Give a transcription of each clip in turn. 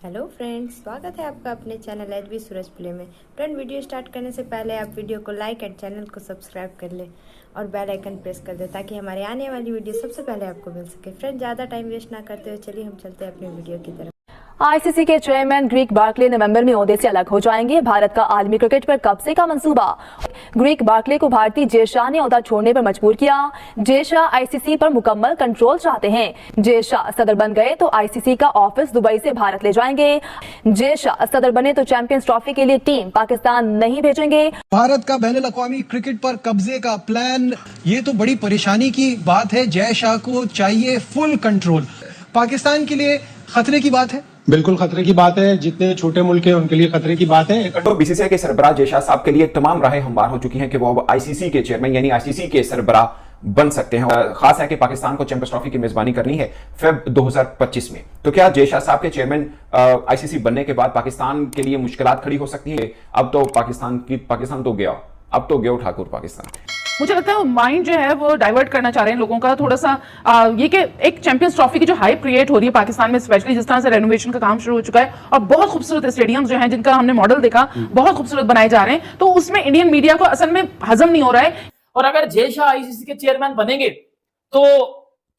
Hello friends, स्वागत है आपका अपने चैनल एच बी सूरज प्ले में। फ्रेंड, वीडियो स्टार्ट करने से पहले आप वीडियो को लाइक एंड चैनल को सब्सक्राइब कर ले और बेल आइकन प्रेस कर दे ताकि हमारे आने वाली वीडियो सबसे पहले आपको मिल सके। फ्रेंड, ज़्यादा टाइम वेस्ट ना करते हुए चलिए हम चलते हैं अपनी वीडियो की तरफ। आईसीसी के चेयरमैन ग्रीक बार्कले नवंबर में ओहदे से अलग हो जाएंगे। भारत का आलमी क्रिकेट पर कब्जे का मंसूबा। ग्रीक बार्कले को भारतीय जय शाह ने ओहदा छोड़ने पर मजबूर किया। जय शाह आईसीसी पर मुकम्मल कंट्रोल चाहते हैं। जय शाह सदर बन गए तो आईसीसी का ऑफिस दुबई से भारत ले जाएंगे। जय शाह सदर बने तो चैंपियंस ट्रॉफी के लिए टीम पाकिस्तान नहीं भेजेंगे। भारत का बैनुल अक़वामी क्रिकेट पर कब्जे का प्लान, ये तो बड़ी परेशानी की बात है। जय शाह को चाहिए फुल कंट्रोल। पाकिस्तान के लिए खतरे की बात है। बिल्कुल खतरे की बात है। जितने छोटे मुल्क हैं उनके लिए खतरे की बात है। तो बीसीसीआई के सरबराह जय शाह साहब के लिए तमाम राहें हमवार हो चुकी हैं कि वो अब आईसीसी के चेयरमैन यानी आईसीसी के सरबराह बन सकते हैं। खास है कि पाकिस्तान को चैंपियंस ट्रॉफी की मेजबानी करनी है फेब 2025 में। तो क्या जय शाह साहब के चेयरमैन आईसीसी बनने के बाद पाकिस्तान के लिए मुश्किलात खड़ी हो सकती है? अब तो पाकिस्तान तो गया, अब तो गया ठाकुर पाकिस्तान। मुझे लगता है माइंड जो है वो डाइवर्ट करना चाह रहे हैं लोगों का थोड़ा सा। ये कि एक चैंपियंस ट्रॉफी की जो हाइप क्रिएट हो रही है पाकिस्तान में, स्पेशली जिस तरह से रेनोवेशन का काम शुरू हो चुका है और बहुत खूबसूरत स्टेडियम्स जो हैं जिनका हमने मॉडल देखा, बहुत खूबसूरत बनाए जा रहे हैं, तो उसमें इंडियन मीडिया को असल में हजम नहीं हो रहा है। और अगर जय शाह आईसीसी के चेयरमैन बनेंगे तो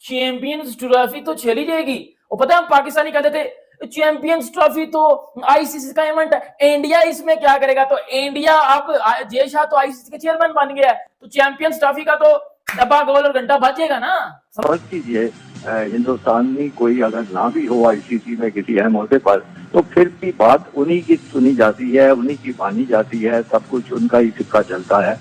चैंपियंस ट्रॉफी तो चली जाएगी। और पता है हम पाकिस्तानी कहते थे चैंपियंस ट्रॉफी तो आईसीसी का इवेंट है, इंडिया इसमें क्या करेगा? तो इंडिया अब जय शाह तो आईसीसी के चेयरमैन बन गया है तो चैंपियंस ट्रॉफी का तो डब्बा गोल और घंटा बजेगा ना। समझ कीजिए, हिंदुस्तान में कोई अगर ना भी हो आईसीसी में किसी अहम अहदे पर, तो फिर भी बात उन्हीं की सुनी जाती है, उन्हीं की मानी जाती है, सब कुछ उनका ही सिक्का चलता है।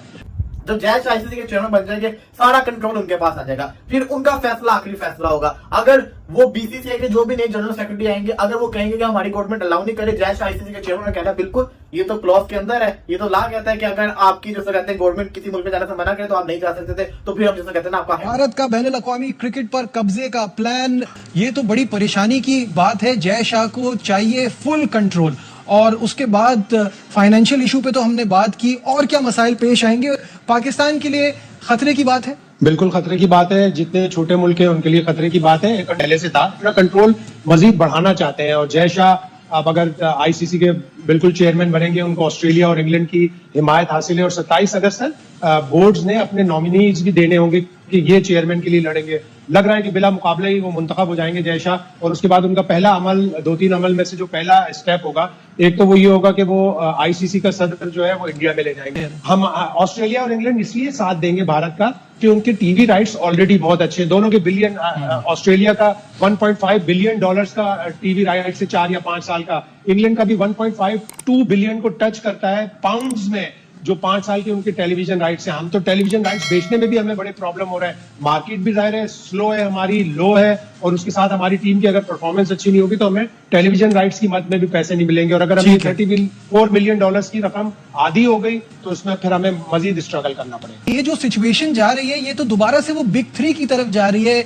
जब जय शाह आईसीसी के चेयरमैन बन जाएंगे, सारा कंट्रोल उनके पास आ जाएगा। फिर उनका फैसला आखिरी फैसला होगा। अगर वो बीसीसीआई के जो भी नए जनरल सेक्रेटरी आएंगे, अगर वो कहेंगे कि हमारी गवर्नमेंट अलाउ नहीं करे जय शाह आईसीसी के चेयरमैन, कहना बिल्कुल ये तो क्लॉज के अंदर है, ये तो ला कहता है कि अगर आपकी जैसे कहते हैं गवर्नमेंट किसी मुल्क में जाने से मना करे तो आप नहीं जा सकते थे, तो फिर हम जैसे कहते हैं ना आपका भारत का बैनुल अक़वामी क्रिकेट पर कब्जे का प्लान, ये तो बड़ी परेशानी की बात है। जय शाह को चाहिए फुल कंट्रोल। और उसके बाद फाइनेंशियल इशू पे तो हमने बात की, और क्या मसाइल पेश आएंगे? पाकिस्तान के लिए खतरे की बात है। बिल्कुल खतरे की बात है। जितने छोटे मुल्क हैं उनके लिए खतरे की बात है। पहले से था अपना कंट्रोल मजीद बढ़ाना चाहते हैं। और जय शाह अब अगर आईसीसी के बिल्कुल चेयरमैन बनेंगे, उनको ऑस्ट्रेलिया और इंग्लैंड की हिमायत हासिल है। और 27 अगस्त तक बोर्ड्स ने अपने नॉमिनीज भी देने होंगे कि ये चेयरमैन के लिए लड़ेंगे। लग रहा है कि बिला मुकाबले ही वो मुंतखब हो जाएंगे जय शाह। और उसके बाद उनका पहला अमल, 2-3 अमल में से जो पहला स्टेप होगा, एक तो वो ये होगा कि वो आईसीसी का सदर जो है वो इंडिया में ले जाएंगे। हम ऑस्ट्रेलिया और इंग्लैंड इसलिए साथ देंगे भारत का कि उनके टीवी राइट्स ऑलरेडी बहुत अच्छे हैं। दोनों के बिलियन, ऑस्ट्रेलिया का $1.5 बिलियन का टीवी राइट्स है 4 या 5 साल का। इंग्लैंड का भी 1.52 बिलियन को टच करता है पाउंड्स में, जो 5 साल के उनके टेलीविजन राइट्स हैं। हम तो टेलीविजन राइट्स बेचने में भी हमें बड़े प्रॉब्लम हो रहा है। मार्केट भी जाहिर है स्लो है, हमारी लो है, और उसके साथ हमारी टीम की अगर परफॉर्मेंस अच्छी नहीं होगी तो हमें टेलीविजन राइट्स की मद में भी पैसे नहीं मिलेंगे। और अगर हमें $34 मिलियन की रकम आधी हो गई तो उसमें फिर हमें मजीद स्ट्रगल करना पड़ेगा। ये जो सिचुएशन जा रही है, ये तो दोबारा से वो बिग 3 की तरफ जा रही है।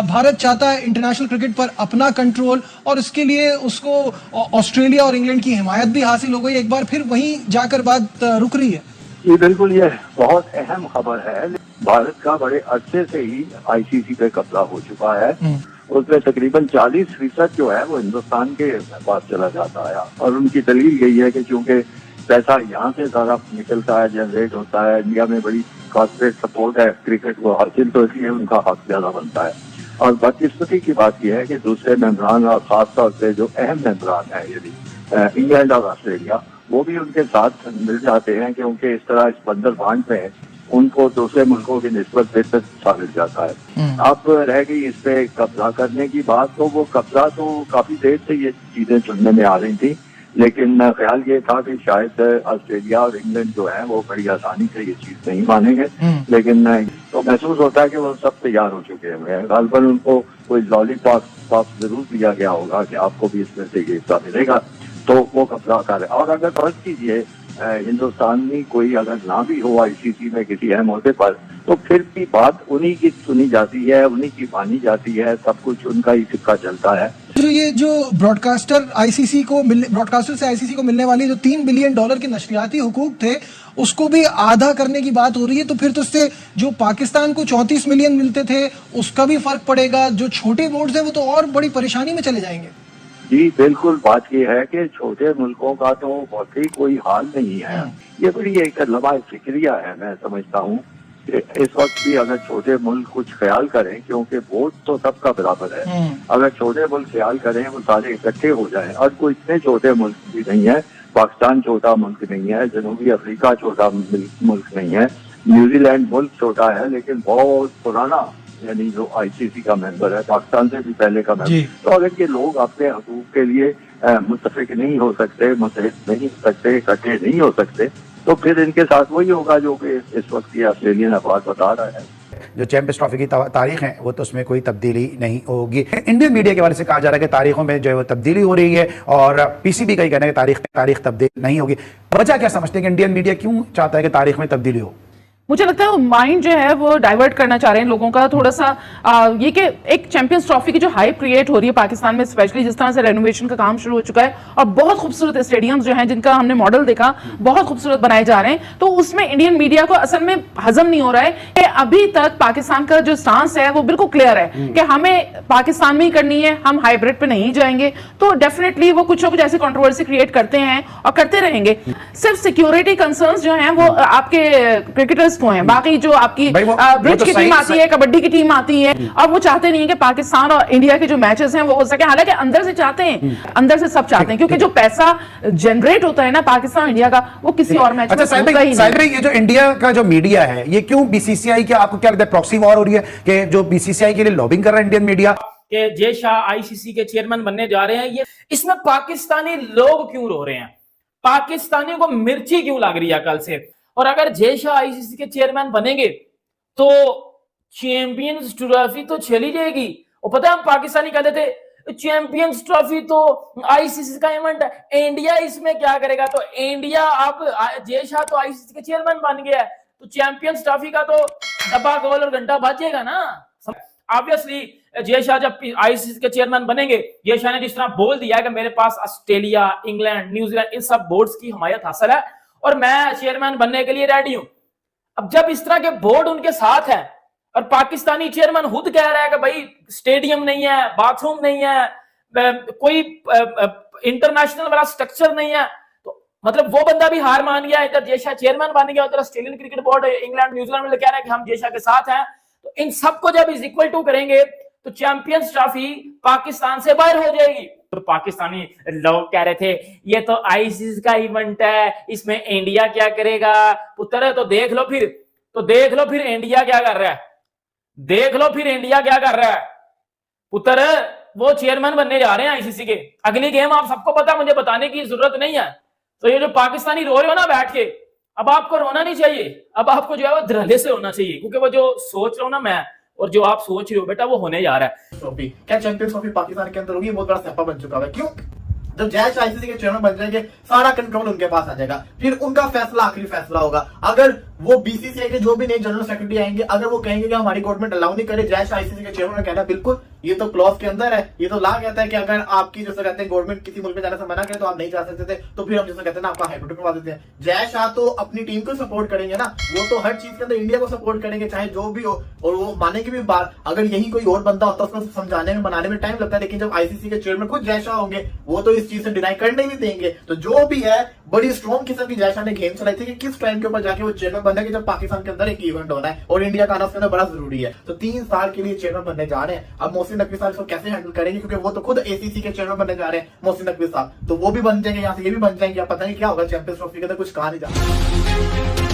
भारत चाहता है इंटरनेशनल क्रिकेट पर अपना कंट्रोल, और इसके लिए उसको ऑस्ट्रेलिया और इंग्लैंड की हिमायत भी हासिल हो गई। एक बार फिर वहीं जाकर बात रुक रही है। ये बिल्कुल ये बहुत अहम खबर है। भारत का बड़े अरसे से ही आईसीसी पे कब्जा हो चुका है। उसमें तकरीबन 40% जो है वो हिंदुस्तान के पास चला जाता है। और उनकी दलील यही है कि चूंकि पैसा यहाँ से सारा निकलता है, जनरेट होता है, इंडिया में बड़ी कॉर्पोरेट सपोर्ट है क्रिकेट को हासिल, तो इसलिए उनका हक ज्यादा बनता है। और बदकिस्मती की बात यह है कि दूसरे मेंबरान, और खासतौर से जो अहम मेंबरान है यानी इंग्लैंड और ऑस्ट्रेलिया, वो भी उनके साथ मिल जाते हैं, क्योंकि इस तरह इस बंदर बांध में उनको दूसरे मुल्कों की निस्बत बेहतर हिस्सा मिल जाता है। अब रह गई इस पे कब्जा करने की बात, तो वो कब्जा तो काफी देर से ये चीजें सुनने में आ रही थी, लेकिन ख्याल ये था कि शायद ऑस्ट्रेलिया और इंग्लैंड जो है वो बड़ी आसानी से ये चीज नहीं मानेंगे। लेकिन तो महसूस होता है कि वो सब तैयार हो चुके हैं। गालबन उनको कोई लॉलीपॉप जरूर दिया गया होगा कि आपको भी इसमें से ये हिस्सा मिलेगा, तो वो कब्जा कर रहे। और अगर फर्ज कीजिए हिंदुस्तान में कोई अगर ना भी हो आईसीसी में किसी अहम अहदे पर, तो फिर भी बात उन्हीं की सुनी जाती है, उन्हीं की मानी जाती है, सब कुछ उनका ही सिक्का चलता है। तो ये जो ब्रॉडकास्टर से आईसीसी को मिलने वाली जो $3 बिलियन के नशरियाती हुकूक थे, उसको भी आधा करने की बात हो रही है। तो फिर तो इससे जो पाकिस्तान को 34 मिलियन मिलते थे उसका भी फर्क पड़ेगा। जो छोटे बोर्ड्स हैं वो तो और बड़ी परेशानी में चले जाएंगे। जी बिल्कुल, बात यह है कि छोटे मुल्कों का तो बहुत ही कोई हाल नहीं है। ये बड़ी एक लम्हा फिक्रिया है, मैं समझता हूँ कि इस वक्त भी अगर छोटे मुल्क कुछ ख्याल करें, क्योंकि वोट तो सबका बराबर है, अगर छोटे मुल्क ख्याल करें वो सारे इकट्ठे हो जाएं, और कोई इतने छोटे मुल्क भी नहीं है, पाकिस्तान छोटा मुल्क नहीं है, जनूबी अफ्रीका छोटा मुल्क नहीं है, न्यूजीलैंड मुल्क छोटा है लेकिन बहुत पुराना, यानी जो आईसीसी का मेंबर है, पाकिस्तान से भी पहले का मेंबर। तो अगर ये लोग अपने हकूक के लिए मुत्तफिक नहीं हो सकते, मुतहद नहीं हो सकते, इकट्ठे नहीं हो सकते, तो फिर इनके साथ वही होगा जो कि इस वक्त ये ऑस्ट्रेलियन अखबार बता रहा है। जो चैंपियंस ट्रॉफी की तारीख है वो तो उसमें कोई तब्दीली नहीं होगी। इंडियन मीडिया के हवाले से कहा जा रहा है कि तारीखों में जो है वो तब्दीली हो रही है, और पीसीबी का ही कहना है कि तारीख तब्दील नहीं होगी। वजह क्या समझते हैं कि इंडियन मीडिया क्यों चाहता है कि तारीख में तब्दीली हो? मुझे लगता है माइंड जो है वो डाइवर्ट करना चाह रहे हैं लोगों का थोड़ा सा। ये कि एक चैंपियंस ट्रॉफी की जो हाइप क्रिएट हो रही है पाकिस्तान में, स्पेशली जिस तरह से रेनोवेशन का काम शुरू हो चुका है और बहुत खूबसूरत स्टेडियम्स जो हैं जिनका हमने मॉडल देखा, बहुत खूबसूरत बनाए जा रहे हैं, तो उसमें इंडियन मीडिया को असल में हजम नहीं हो रहा है कि अभी तक पाकिस्तान का जो स्टांस है वो बिल्कुल क्लियर है कि हमें पाकिस्तान में ही करनी है, हम हाइब्रिड पे नहीं जाएंगे। तो डेफिनेटली वो कुछ ना कुछ ऐसी कंट्रोवर्सी क्रिएट करते हैं और करते रहेंगे। सिर्फ सिक्योरिटी कंसर्न्स जो हैं वो आपके क्रिकेटर्स को हैं, बाकी जो आपकी ब्रिज की टीम आती है, कबड्डी की टीम आती है, और वो चाहते नहीं है कि पाकिस्तान और इंडिया के जो मैचेस हैं वो हो सके। हालांकि अंदर से चाहते हैं, अंदर से सब चाहते हैं, क्योंकि जो पैसा जनरेट होता है ना पाकिस्तान इंडिया का, वो किसी और मैच में होता ही नहीं। ये जो इंडिया का जो मीडिया है ये क्यों बीसीसीआई के, आपको क्या लगता है प्रॉक्सी वॉर हो रही है कि जो बीसीसीआई के लिए लॉबिंग कर रहा है इंडियन मीडिया कि जय शाह आईसीसी के चेयरमैन बनने जा रहे हैं? ये इसमें पाकिस्तानी लोग क्यों रो रहे हैं? पाकिस्तानियों को मिर्ची क्यों लग रही है कल से? और अगर जय शाह आईसीसी के चेयरमैन बनेंगे तो चैंपियंस ट्रॉफी तो चली जाएगी। और पता है हम पाकिस्तानी कहते थे चैंपियंस ट्रॉफी तो आईसीसी का इवेंट है, इंडिया इसमें क्या करेगा? तो इंडिया अब जय शाह तो आईसीसी के चेयरमैन बन गया है, तो चैंपियंस ट्रॉफी का तो डब्बा गोल और घंटा बजेगा ना। ऑब्वियसली जय शाह जब आईसीसी के चेयरमैन बनेंगे, जय शाह ने जिस तरह बोल दिया है कि मेरे पास ऑस्ट्रेलिया, इंग्लैंड, न्यूजीलैंड इन सब बोर्ड्स की हमायत हासिल है और मैं चेयरमैन बनने के लिए रेडी हूं। अब जब इस तरह के बोर्ड उनके साथ है और पाकिस्तानी चेयरमैन खुद कह रहा है कि भाई स्टेडियम नहीं है, बाथरूम नहीं है, कोई इंटरनेशनल वाला स्ट्रक्चर नहीं है, तो मतलब वो बंदा भी हार मान गया। इधर जय शाह चेयरमैन बन गया, उधर Australian cricket board, England, New Zealand में कह रहा है कि हम जय शाह के साथ हैं। तो इन सबको जब इज इक्वल टू करेंगे तो चैंपियंस ट्रॉफी पाकिस्तान से बाहर हो जाएगी। तो पाकिस्तानी लोग कह रहे थे ये तो आईसीसी का इवेंट है, इसमें इंडिया क्या करेगा? पुत्र तो देख लो फिर इंडिया क्या कर रहा है, देख लो फिर इंडिया क्या कर रहा है। पुत्र वो चेयरमैन बनने जा रहे हैं आईसीसी के, अगली गेम आप सबको पता, मुझे बताने की जरूरत नहीं है। तो ये जो पाकिस्तानी रो रहे हो ना बैठ के, अब आपको रोना नहीं चाहिए, अब आपको जो है वो धड़ल्ले से होना चाहिए, क्योंकि वो जो सोच रहा हूं ना मैं और जो आप सोच रहे हो बेटा वो होने जा रहा है। ट्रॉफी क्या चैंपियंस ट्रॉफी पाकिस्तान के अंदर होगी? बहुत बड़ा स्टेप बन चुका है। क्यों? जब जय शाह आईसीसी के चेयरमैन बन जाएंगे, सारा कंट्रोल उनके पास आ जाएगा, फिर उनका फैसला आखिरी फैसला होगा। अगर वो बीसीसीआई के जो भी नए जनरल सेक्रेटरी आएंगे, अगर वो कहेंगे कि हमारी गवर्नमेंट अलाउ नहीं करे जय शाह आईसीसी के चेयरमैन, कहना बिल्कुल ये तो क्लॉज के अंदर है, ये तो ला कहता है कि अगर आपकी जैसे कहते हैं गवर्नमेंट किसी मुल्क में जाने से मना करे तो आप नहीं जा सकते थे, तो फिर हम जैसे कहते हैं ना आपका हाइब्रिड करवा देते हैं। जय शाह तो अपनी टीम को सपोर्ट करेंगे ना, वो तो हर चीज के अंदर इंडिया को सपोर्ट करेंगे चाहे जो भी हो, और वो मानेंगे भी बात। अगर यही कोई और बंदा होता उसको समझाने में मनाने में टाइम लगता है, लेकिन जब आईसीसी के चेयरमैन खुद जय शाह होंगे वो तो इस चीज से डिनाई करने भी देंगे। तो जो भी है बड़ी स्ट्रॉन्ग किस्म की जय शाह ने गेम चलाई थी कि किस टाइम के ऊपर जाके वो चेयरमैन बनेंगे जब पाकिस्तान के अंदर एक इवेंट होना है और इंडिया का आना उसके अंदर बड़ा जरूरी है। तो 3 साल के लिए चेयरमैन बनने जा रहे हैं। अब मोहसिन नकवी साहब इसको कैसे हैंडल करेंगे, क्योंकि वो तो खुद एसीसी के चेयरमैन बनने जा रहे हैं मोहसिन नकवी साहब, तो वो भी बन जाएंगे, यहाँ से ये भी बन जाएंगे। अब पता नहीं क्या होगा, चैंपियंस ट्रॉफी के अंदर कुछ कहा नहीं जा